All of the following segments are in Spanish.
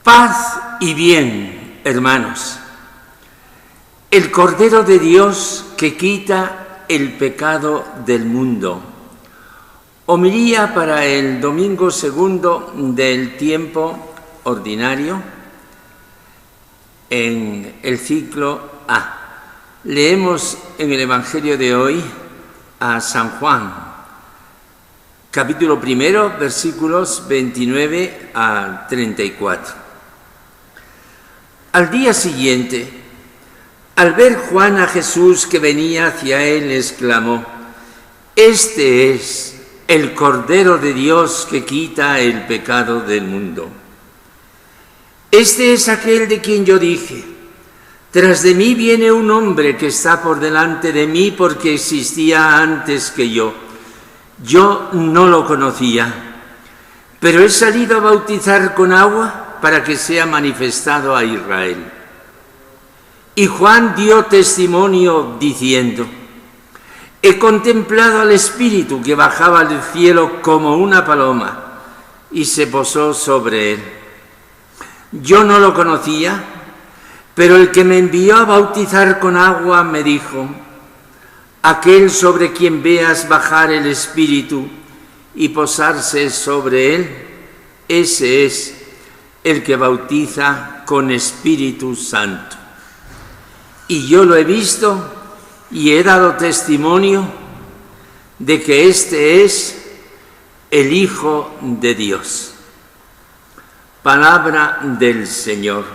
Paz y bien, hermanos. El Cordero de Dios que quita el pecado del mundo. Homilía para el domingo segundo del tiempo ordinario en el ciclo A. Leemos en el Evangelio de hoy a San Juan, capítulo primero, versículos 29 a 34. Al día siguiente, al ver Juan a Jesús que venía hacia él, exclamó: «Este es el Cordero de Dios que quita el pecado del mundo. Este es aquel de quien yo dije: tras de mí viene un hombre que está por delante de mí porque existía antes que yo. Yo no lo conocía, pero he salido a bautizar con agua para que sea manifestado a Israel». Y Juan dio testimonio diciendo: «He contemplado al Espíritu que bajaba del cielo como una paloma y se posó sobre él. Yo no lo conocía, pero el que me envió a bautizar con agua me dijo: aquel sobre quien veas bajar el Espíritu y posarse sobre él, ese es el que bautiza con Espíritu Santo. Y yo lo he visto y he dado testimonio de que este es el Hijo de Dios». Palabra del Señor.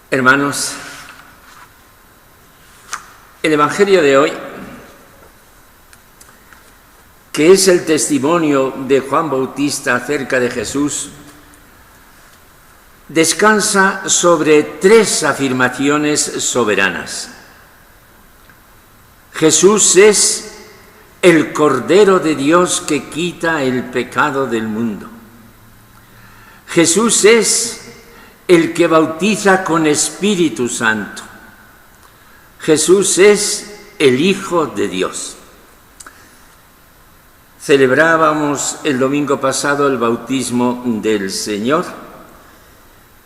Hermanos, el Evangelio de hoy, que es el testimonio de Juan Bautista acerca de Jesús, descansa sobre tres afirmaciones soberanas. Jesús es el Cordero de Dios que quita el pecado del mundo. Jesús es el que bautiza con Espíritu Santo. Jesús es el Hijo de Dios. Celebrábamos el domingo pasado el bautismo del Señor,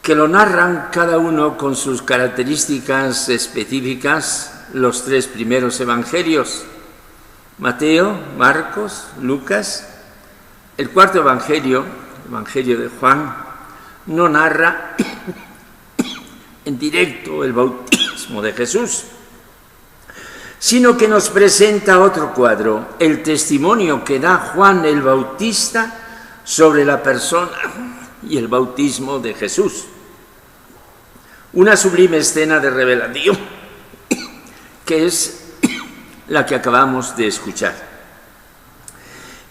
que lo narran cada uno con sus características específicas los tres primeros evangelios: Mateo, Marcos, Lucas. El cuarto evangelio, el Evangelio de Juan, no narra en directo el bautismo de Jesús, sino que nos presenta otro cuadro, el testimonio que da Juan el Bautista sobre la persona y el bautismo de Jesús. Una sublime escena de revelación, que es la que acabamos de escuchar.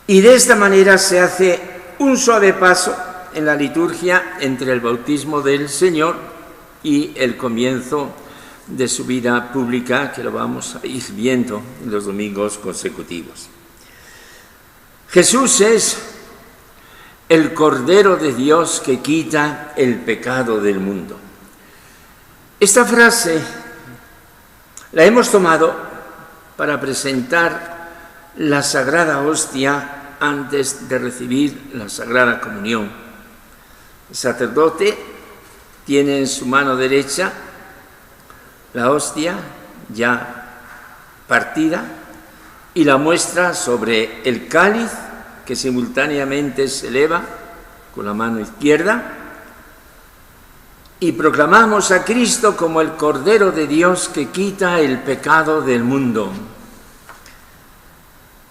Y de esta manera se hace un suave paso en la liturgia entre el bautismo del Señor y el comienzo de su vida pública, que lo vamos a ir viendo en los domingos consecutivos. Jesús es el Cordero de Dios que quita el pecado del mundo. Esta frase la hemos tomado para presentar la Sagrada Hostia antes de recibir la Sagrada Comunión. El sacerdote tiene en su mano derecha la hostia ya partida y la muestra sobre el cáliz, que simultáneamente se eleva con la mano izquierda, y proclamamos a Cristo como el Cordero de Dios que quita el pecado del mundo.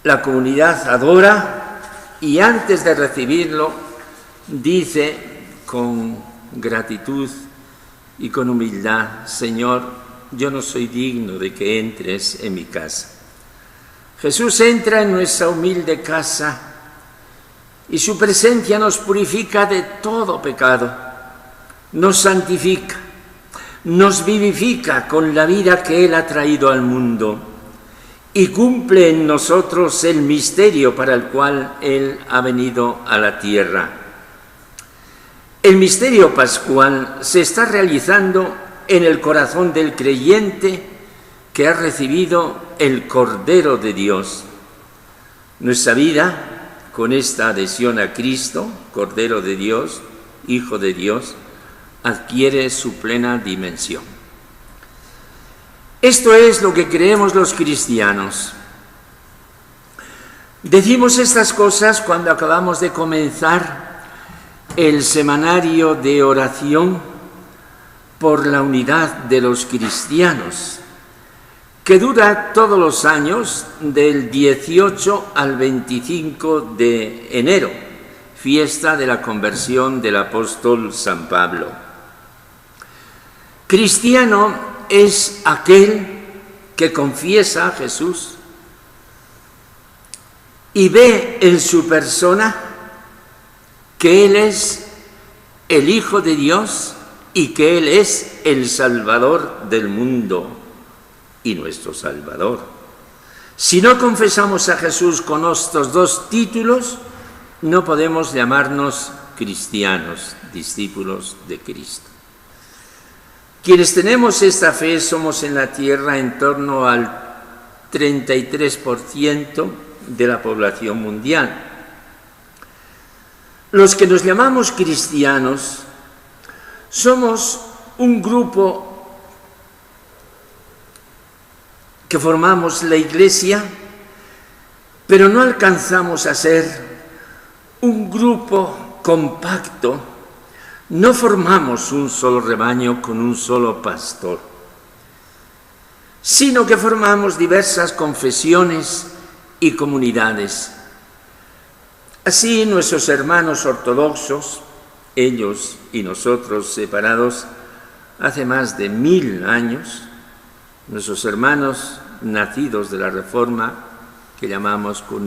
La comunidad adora y antes de recibirlo dice con gratitud y con humildad: Señor, yo no soy digno de que entres en mi casa. Jesús entra en nuestra humilde casa y su presencia nos purifica de todo pecado, nos santifica, nos vivifica con la vida que Él ha traído al mundo y cumple en nosotros el misterio para el cual Él ha venido a la tierra. El misterio pascual se está realizando en el corazón del creyente que ha recibido el Cordero de Dios. Nuestra vida, con esta adhesión a Cristo, Cordero de Dios, Hijo de Dios, adquiere su plena dimensión. Esto es lo que creemos los cristianos. Decimos estas cosas cuando acabamos de comenzar el semanario de oración por la unidad de los cristianos, que dura todos los años del 18 al 25 de enero, fiesta de la conversión del apóstol San Pablo. Cristiano es aquel que confiesa a Jesús y ve en su persona que Él es el Hijo de Dios y que Él es el Salvador del mundo y nuestro Salvador. Si no confesamos a Jesús con estos dos títulos, no podemos llamarnos cristianos, discípulos de Cristo. Quienes tenemos esta fe somos en la tierra en torno al 33% de la población mundial. Los que nos llamamos cristianos somos un grupo que formamos la Iglesia, pero no alcanzamos a ser un grupo compacto, no formamos un solo rebaño con un solo pastor, sino que formamos diversas confesiones y comunidades. Así nuestros hermanos ortodoxos, ellos y nosotros separados hace más de 1000 años, nuestros hermanos nacidos de la Reforma, que llamamos con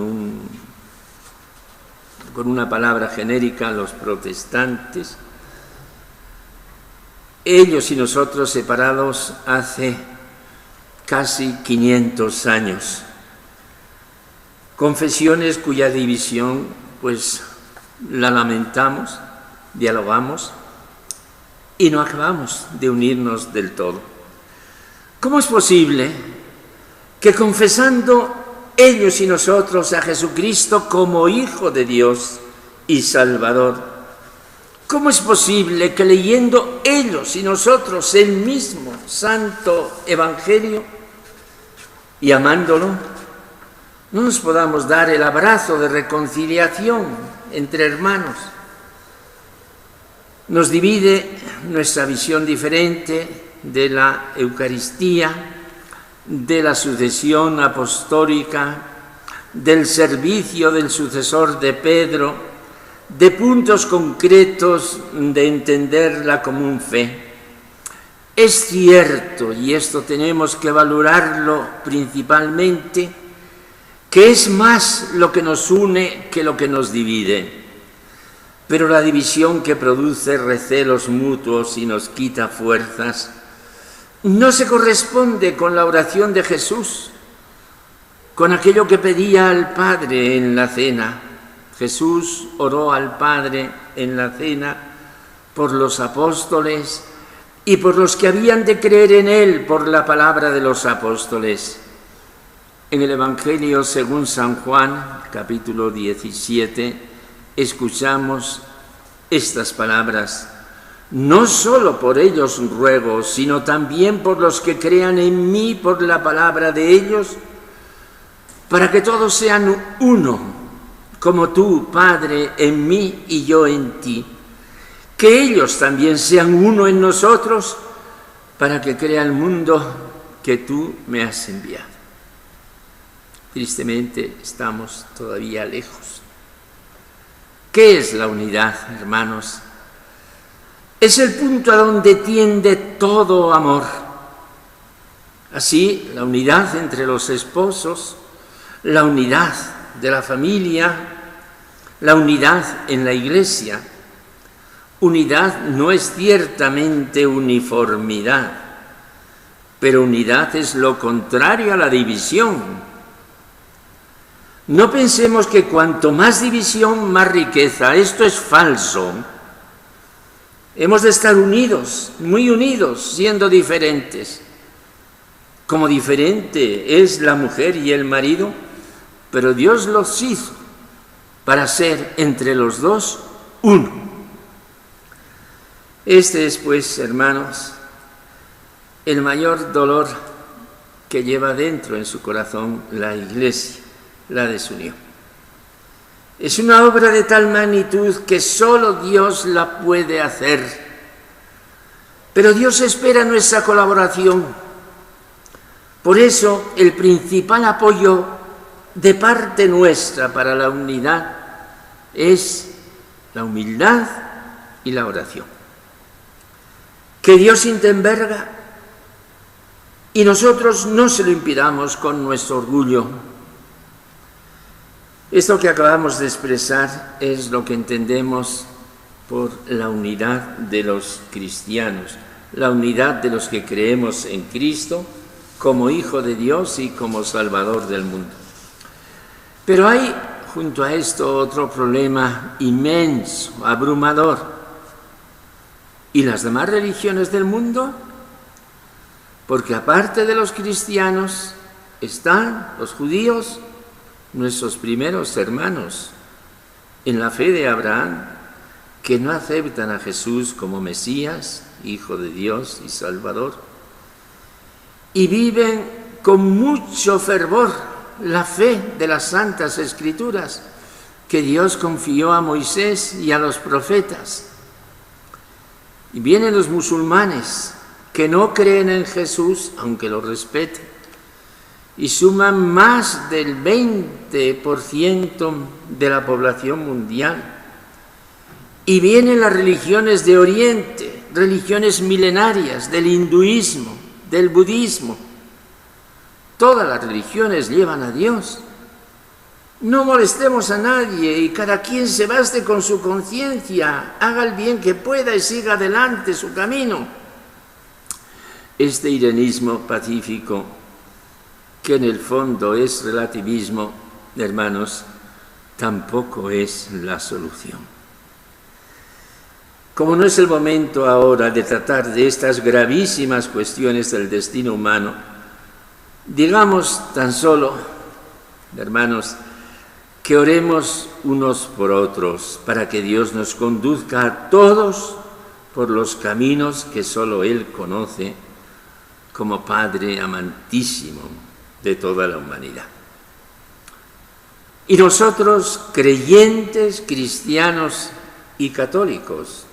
una palabra genérica los protestantes, ellos y nosotros separados hace casi 500 años. Confesiones cuya división, pues, la lamentamos, dialogamos y no acabamos de unirnos del todo. ¿Cómo es posible que confesando ellos y nosotros a Jesucristo como Hijo de Dios y Salvador, cómo es posible que leyendo ellos y nosotros el mismo Santo Evangelio y amándolo, no nos podamos dar el abrazo de reconciliación entre hermanos? Nos divide nuestra visión diferente de la Eucaristía, de la sucesión apostólica, del servicio del sucesor de Pedro, de puntos concretos de entender la común fe. Es cierto, y esto tenemos que valorarlo principalmente, que es más lo que nos une que lo que nos divide. Pero la división que produce recelos mutuos y nos quita fuerzas no se corresponde con la oración de Jesús, con aquello que pedía al Padre en la cena. Jesús oró al Padre en la cena por los apóstoles y por los que habían de creer en Él por la palabra de los apóstoles. En el Evangelio según San Juan, capítulo 17, escuchamos estas palabras: no solo por ellos ruego, sino también por los que crean en mí por la palabra de ellos, para que todos sean uno, como tú, Padre, en mí y yo en ti. Que ellos también sean uno en nosotros, para que crea el mundo que tú me has enviado. Tristemente estamos todavía lejos. ¿Qué es la unidad, hermanos? Es el punto a donde tiende todo amor. Así, la unidad entre los esposos, la unidad de la familia, la unidad en la Iglesia. Unidad no es ciertamente uniformidad, pero unidad es lo contrario a la división. No pensemos que cuanto más división, más riqueza. Esto es falso. Hemos de estar unidos, muy unidos, siendo diferentes. como diferente es la mujer y el marido, pero Dios los hizo para ser entre los dos uno. Este es, pues, hermanos, el mayor dolor que lleva dentro en su corazón la Iglesia, la desunión. Es una obra de tal magnitud que solo Dios la puede hacer. Pero Dios espera nuestra colaboración. Por eso, el principal apoyo de parte nuestra para la unidad es la humildad y la oración. Que Dios intervenga y nosotros no se lo impidamos con nuestro orgullo. Esto que acabamos de expresar es lo que entendemos por la unidad de los cristianos, la unidad de los que creemos en Cristo como Hijo de Dios y como Salvador del mundo. Pero hay junto a esto otro problema inmenso, abrumador. ¿Y las demás religiones del mundo? Porque aparte de los cristianos están los judíos, nuestros primeros hermanos en la fe de Abraham, que no aceptan a Jesús como Mesías, Hijo de Dios y Salvador, y viven con mucho fervor la fe de las Santas Escrituras que Dios confió a Moisés y a los profetas. Y vienen los musulmanes que no creen en Jesús, aunque lo respeten, y suman más del 20% de la población mundial. Y vienen las religiones de Oriente, religiones milenarias, del hinduismo, del budismo. Todas las religiones llevan a Dios. No molestemos a nadie y cada quien se baste con su conciencia, haga el bien que pueda y siga adelante su camino. Este irenismo pacífico, que en el fondo es relativismo, hermanos, tampoco es la solución. Como no es el momento ahora de tratar de estas gravísimas cuestiones del destino humano, digamos tan solo, hermanos, que oremos unos por otros para que Dios nos conduzca a todos por los caminos que solo Él conoce como Padre amantísimo de toda la humanidad. Y nosotros, creyentes, cristianos y católicos,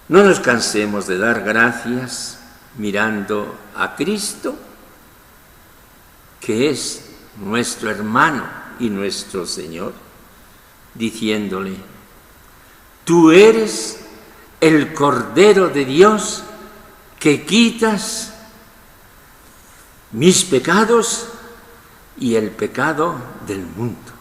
no nos cansemos de dar gracias mirando a Cristo, que es nuestro hermano y nuestro Señor, diciéndole: tú eres el Cordero de Dios que quitas mis pecados y el pecado del mundo.